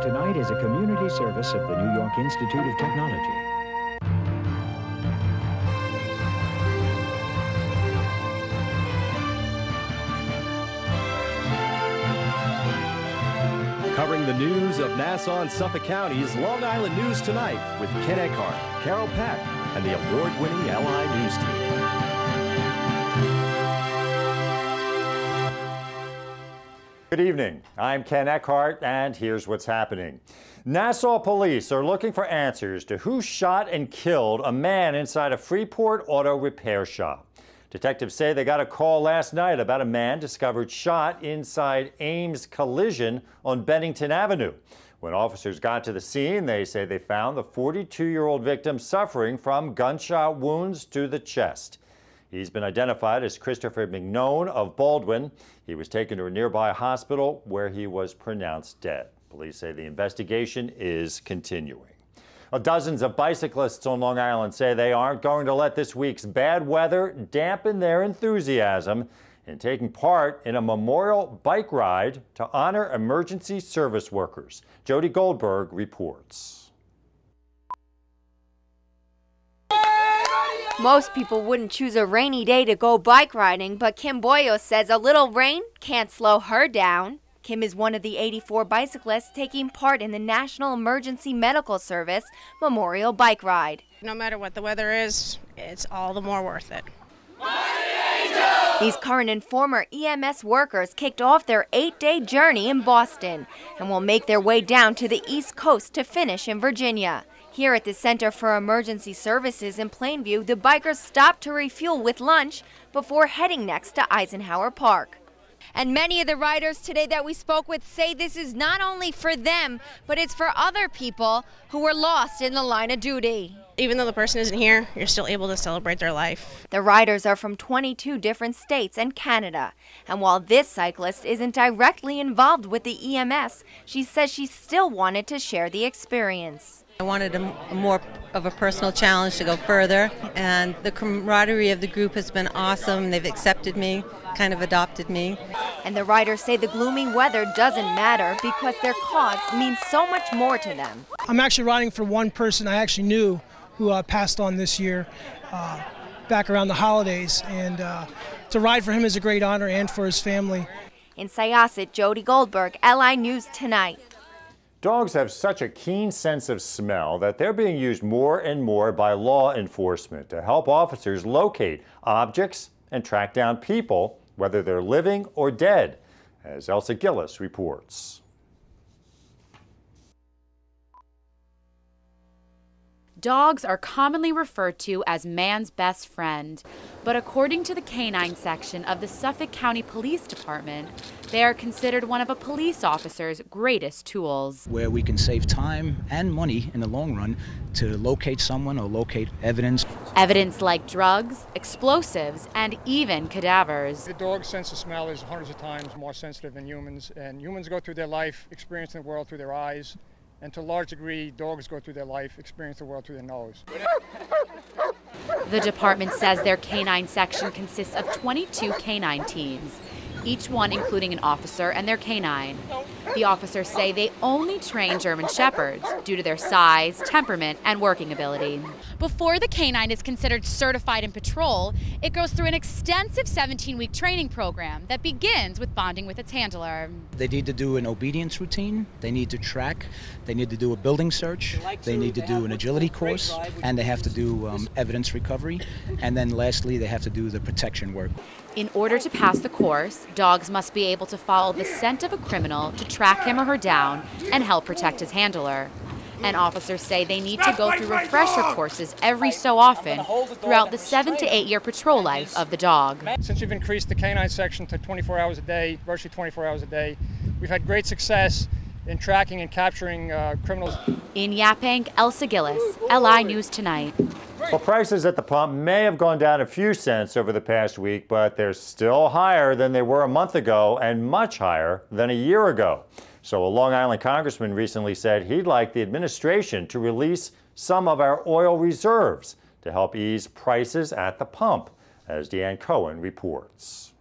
Tonight is a community service of the New York Institute of Technology. Covering the news of Nassau and Suffolk Counties, Long Island News Tonight with Ken Eckhart, Carol Peck, and the award-winning LI News team. Good evening. I'm Ken Eckhart, and here's what's happening. Nassau police are looking for answers to who shot and killed a man inside a Freeport auto repair shop. Detectives say they got a call last night about a man discovered shot inside Ames Collision on Bennington Avenue. When officers got to the scene, they say they found the 42-year-old victim suffering from gunshot wounds to the chest. He's been identified as Christopher McNone of Baldwin. He was taken to a nearby hospital where he was pronounced dead. Police say the investigation is continuing. Dozens of bicyclists on Long Island say they aren't going to let this week's bad weather dampen their enthusiasm in taking part in a memorial bike ride to honor emergency service workers. Jody Goldberg reports. Most people wouldn't choose a rainy day to go bike riding, but Kim Boyos says a little rain can't slow her down. Kim is one of the 84 bicyclists taking part in the National Emergency Medical Service Memorial Bike Ride. No matter what the weather is, it's all the more worth it. These current and former EMS workers kicked off their 8-day journey in Boston and will make their way down to the East Coast to finish in Virginia. Here at the Center for Emergency Services in Plainview, the bikers stopped to refuel with lunch before heading next to Eisenhower Park. And many of the riders today that we spoke with say this is not only for them, but it's for other people who were lost in the line of duty. Even though the person isn't here, you're still able to celebrate their life. The riders are from 22 different states and Canada. And while this cyclist isn't directly involved with the EMS, she says she still wanted to share the experience. I wanted a more of a personal challenge to go further, and the camaraderie of the group has been awesome. They've accepted me, kind of adopted me. And the riders say the gloomy weather doesn't matter because their cause means so much more to them. I'm actually riding for one person I actually knew who passed on this year, back around the holidays, and to ride for him is a great honor and for his family. In Syosset, Jody Goldberg, LI News Tonight. Dogs have such a keen sense of smell that they're being used more and more by law enforcement to help officers locate objects and track down people, whether they're living or dead, as Elsa Gillis reports. Dogs are commonly referred to as man's best friend, but according to the canine section of the Suffolk County Police Department, they are considered one of a police officer's greatest tools. Where we can save time and money in the long run to locate someone or locate evidence. Evidence like drugs, explosives, and even cadavers. The dog's sense of smell is hundreds of times more sensitive than humans, and humans go through their life experiencing the world through their eyes. And to a large degree, dogs go through their life, experience the world through their nose. The department says their canine section consists of 22 canine teams, each one including an officer and their canine. The officers say they only train German Shepherds due to their size, temperament, and working ability. Before the canine is considered certified in patrol, it goes through an extensive 17-week training program that begins with bonding with its handler. They need to do an obedience routine, they need to track, they need to do a building search, they need to do an agility course, and they have to do evidence recovery, and then lastly they have to do the protection work. In order to pass the course, dogs must be able to follow the scent of a criminal to track him or her down and help protect his handler. And officers say they need to go through refresher courses every so often throughout the 7 to 8 year patrol life of the dog. Since we've increased the canine section to 24 hours a day, virtually 24 hours a day, we've had great success in tracking and capturing criminals. In Yaphank, Elsa Gillis, LI News Tonight. Well, prices at the pump may have gone down a few cents over the past week, but they're still higher than they were a month ago and much higher than a year ago. So a Long Island congressman recently said he'd like the administration to release some of our oil reserves to help ease prices at the pump, as Deanne Cohen reports.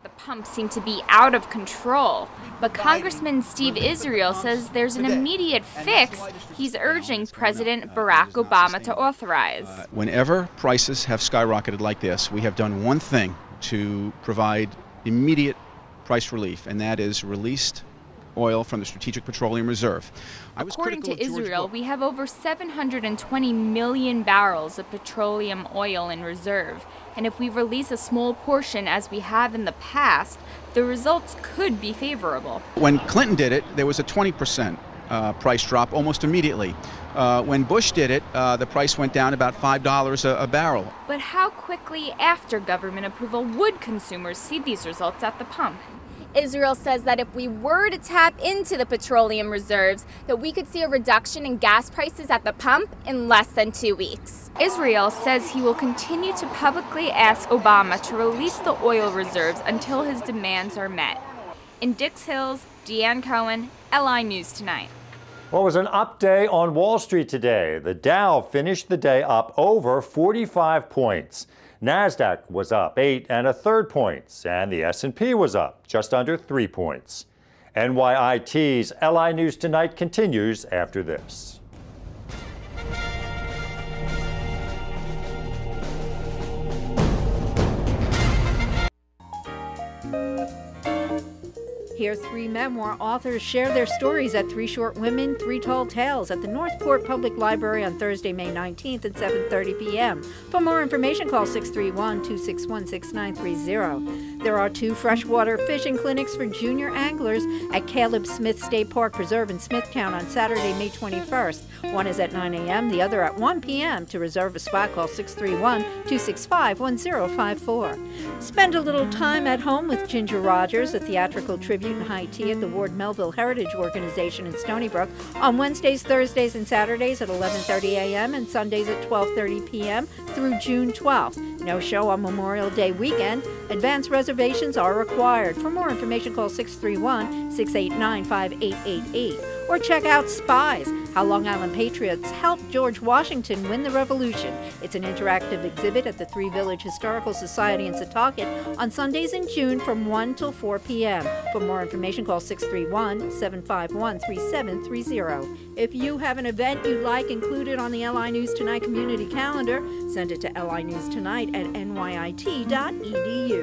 The pump seem to be out of control, but Congressman Steve Israel says there's an immediate fix he's urging President Barack Obama to authorize. Whenever prices have skyrocketed like this, we have done one thing to provide immediate price relief, and that is released oil from the Strategic Petroleum Reserve. According to Israel, we have over 720 million barrels of petroleum oil in reserve, and if we release a small portion as we have in the past, the results could be favorable. When Clinton did it, there was a 20% price drop almost immediately. When Bush did it, the price went down about $5 a barrel. But how quickly after government approval would consumers see these results at the pump? Israel says that if we were to tap into the petroleum reserves, that we could see a reduction in gas prices at the pump in less than 2 weeks. Israel says he will continue to publicly ask Obama to release the oil reserves until his demands are met. In Dix Hills, Deanne Cohen, LI News Tonight. Well, it was an up day on Wall Street today. The Dow finished the day up over 45 points. NASDAQ was up 8 1/3 points, and the S&P was up just under 3 points. NYIT's LI News Tonight continues after this. Here, 3 memoir authors share their stories at 3 Short Women, 3 Tall Tales at the Northport Public Library on Thursday, May 19th at 7:30 p.m. For more information, call 631-261-6930. There are 2 freshwater fishing clinics for junior anglers at Caleb Smith State Park Preserve in Smithtown on Saturday, May 21st. One is at 9 a.m., the other at 1 p.m. To reserve a spot, call 631-265-1054. Spend a little time at home with Ginger Rogers, a theatrical tribute and high tea at the Ward Melville Heritage Organization in Stony Brook on Wednesdays, Thursdays, and Saturdays at 11:30 a.m. and Sundays at 12:30 p.m. through June 12th. No show on Memorial Day weekend. Advance reservations are required. For more information, call 631-689-5888 or check out Spies, How Long Island Patriots Helped George Washington Win the Revolution. It's an interactive exhibit at the Three Village Historical Society in Setauket on Sundays in June from 1 till 4 p.m. For more information, call 631-751-3730. If you have an event you'd like included on the LI News Tonight community calendar, send it to linewstonight@nyit.edu.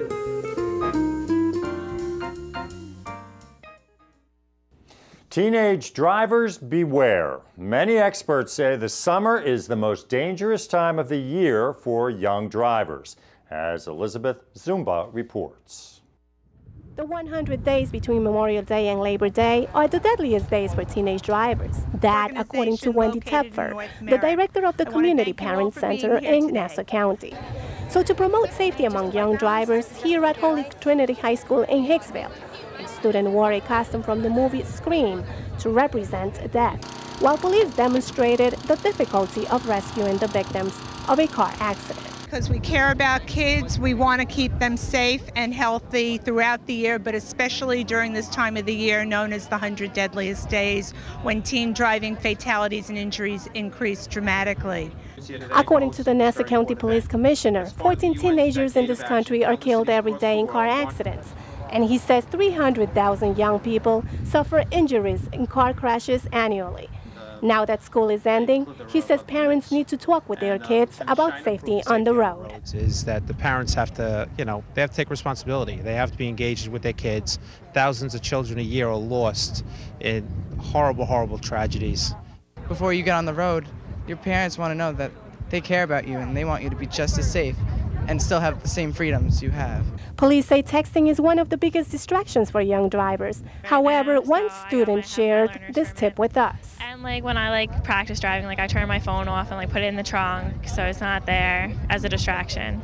Teenage drivers, beware. Many experts say the summer is the most dangerous time of the year for young drivers, as Elizabeth Zumba reports. The 100 days between Memorial Day and Labor Day are the deadliest days for teenage drivers. That, according to Wendy Tepfer, the director of the Community Parent Center in Nassau County. So to promote safety among young drivers, here at Holy Trinity High School in Hicksville, a student wore a costume from the movie Scream to represent death, while police demonstrated the difficulty of rescuing the victims of a car accident. Because we care about kids, we want to keep them safe and healthy throughout the year, but especially during this time of the year known as the 100 Deadliest Days, when teen driving fatalities and injuries increase dramatically. According to the Nassau County Police Commissioner, 14 teenagers in this country are killed every day in car accidents. And he says 300,000 young people suffer injuries in car crashes annually. Now that school is ending, he says parents need to talk with their kids about safety on the road. Is that the parents have to, they have to take responsibility. They have to be engaged with their kids. Thousands of children a year are lost in horrible, horrible tragedies. Before you get on the road, your parents want to know that they care about you and they want you to be just as safe and still have the same freedoms you have. Police say texting is one of the biggest distractions for young drivers. However, one student shared this tip with us. And when I practice driving, I turn my phone off and put it in the trunk so it's not there as a distraction.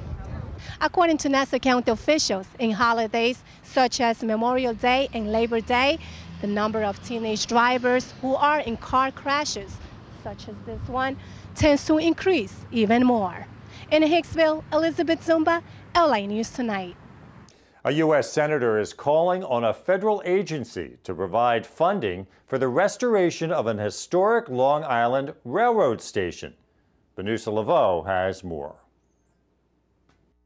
According to Nassau County officials, in holidays such as Memorial Day and Labor Day, the number of teenage drivers who are in car crashes, such as this one, tends to increase even more. In Hicksville, Elizabeth Zumba, LA News Tonight. A U.S. senator is calling on a federal agency to provide funding for the restoration of an historic Long Island railroad station. Benusa Laveau has more.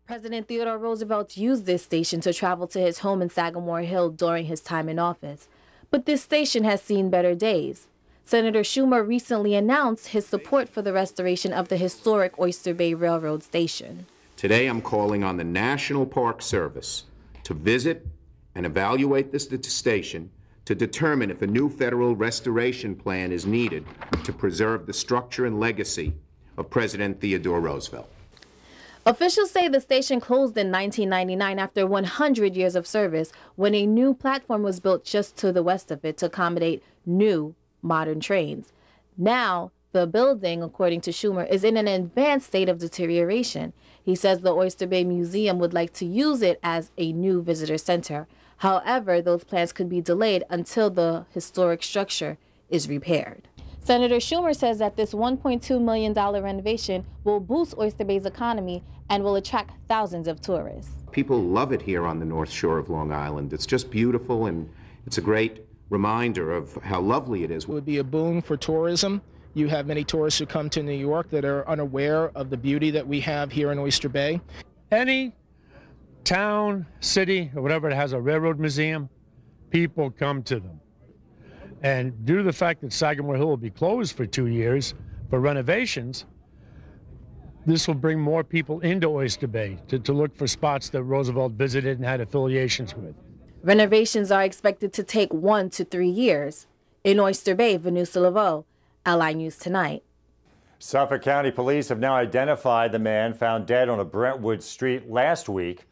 President Theodore Roosevelt used this station to travel to his home in Sagamore Hill during his time in office. But this station has seen better days. Senator Schumer recently announced his support for the restoration of the historic Oyster Bay Railroad station. Today I'm calling on the National Park Service to visit and evaluate this station to determine if a new federal restoration plan is needed to preserve the structure and legacy of President Theodore Roosevelt. Officials say the station closed in 1999 after 100 years of service, when a new platform was built just to the west of it to accommodate new modern trains. Now, the building, according to Schumer, is in an advanced state of deterioration. He says the Oyster Bay Museum would like to use it as a new visitor center. However, those plans could be delayed until the historic structure is repaired. Senator Schumer says that this $1.2 million renovation will boost Oyster Bay's economy and will attract thousands of tourists. People love it here on the North Shore of Long Island. It's just beautiful, and it's a great reminder of how lovely it is. It would be a boon for tourism. You have many tourists who come to New York that are unaware of the beauty that we have here in Oyster Bay. Any town, city, or whatever that has a railroad museum, people come to them. And due to the fact that Sagamore Hill will be closed for 2 years for renovations, this will bring more people into Oyster Bay to look for spots that Roosevelt visited and had affiliations with. Renovations are expected to take 1 to 3 years. In Oyster Bay, Venusa Laveau, LI News Tonight. Suffolk County Police have now identified the man found dead on a Brentwood street last week.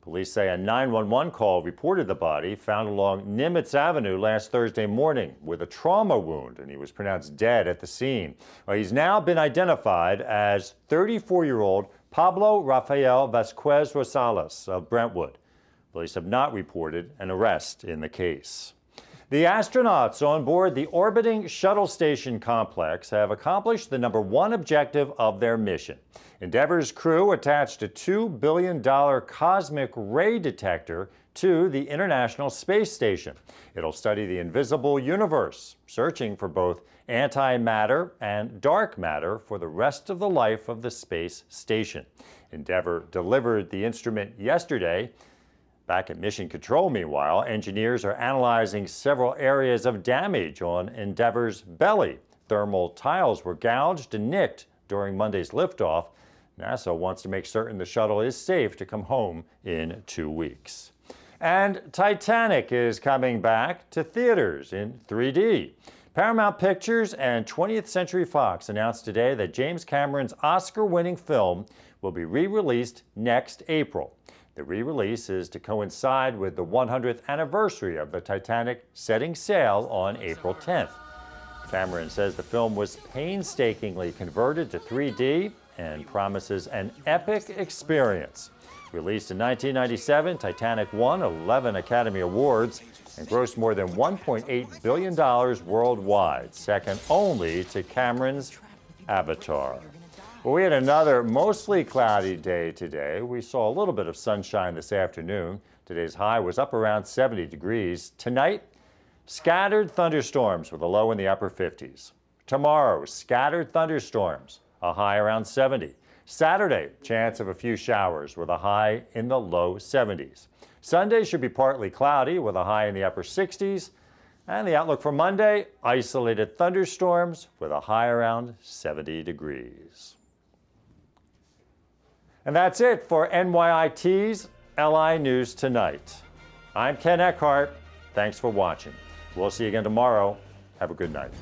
Police say a 911 call reported the body found along Nimitz Avenue last Thursday morning with a trauma wound, and he was pronounced dead at the scene. Well, he's now been identified as 34-year-old Pablo Rafael Vasquez Rosales of Brentwood. Police have not reported an arrest in the case. The astronauts on board the orbiting shuttle station complex have accomplished the #1 objective of their mission. Endeavour's crew attached a $2 billion cosmic ray detector to the International Space Station. It'll study the invisible universe, searching for both antimatter and dark matter for the rest of the life of the space station. Endeavour delivered the instrument yesterday. Back at Mission Control, meanwhile, engineers are analyzing several areas of damage on Endeavour's belly. Thermal tiles were gouged and nicked during Monday's liftoff. NASA wants to make certain the shuttle is safe to come home in 2 weeks. And Titanic is coming back to theaters in 3D. Paramount Pictures and 20th Century Fox announced today that James Cameron's Oscar-winning film will be re-released next April. The re-release is to coincide with the 100th anniversary of the Titanic setting sail on April 10th. Cameron says the film was painstakingly converted to 3D and promises an epic experience. Released in 1997, Titanic won 11 Academy Awards and grossed more than $1.8 billion worldwide, second only to Cameron's Avatar. Well, we had another mostly cloudy day today. We saw a little bit of sunshine this afternoon. Today's high was up around 70 degrees. Tonight, scattered thunderstorms with a low in the upper 50s. Tomorrow, scattered thunderstorms, a high around 70. Saturday, chance of a few showers with a high in the low 70s. Sunday should be partly cloudy with a high in the upper 60s. And the outlook for Monday, isolated thunderstorms with a high around 70 degrees. And that's it for NYIT's LI News Tonight. I'm Ken Eckhart. Thanks for watching. We'll see you again tomorrow. Have a good night.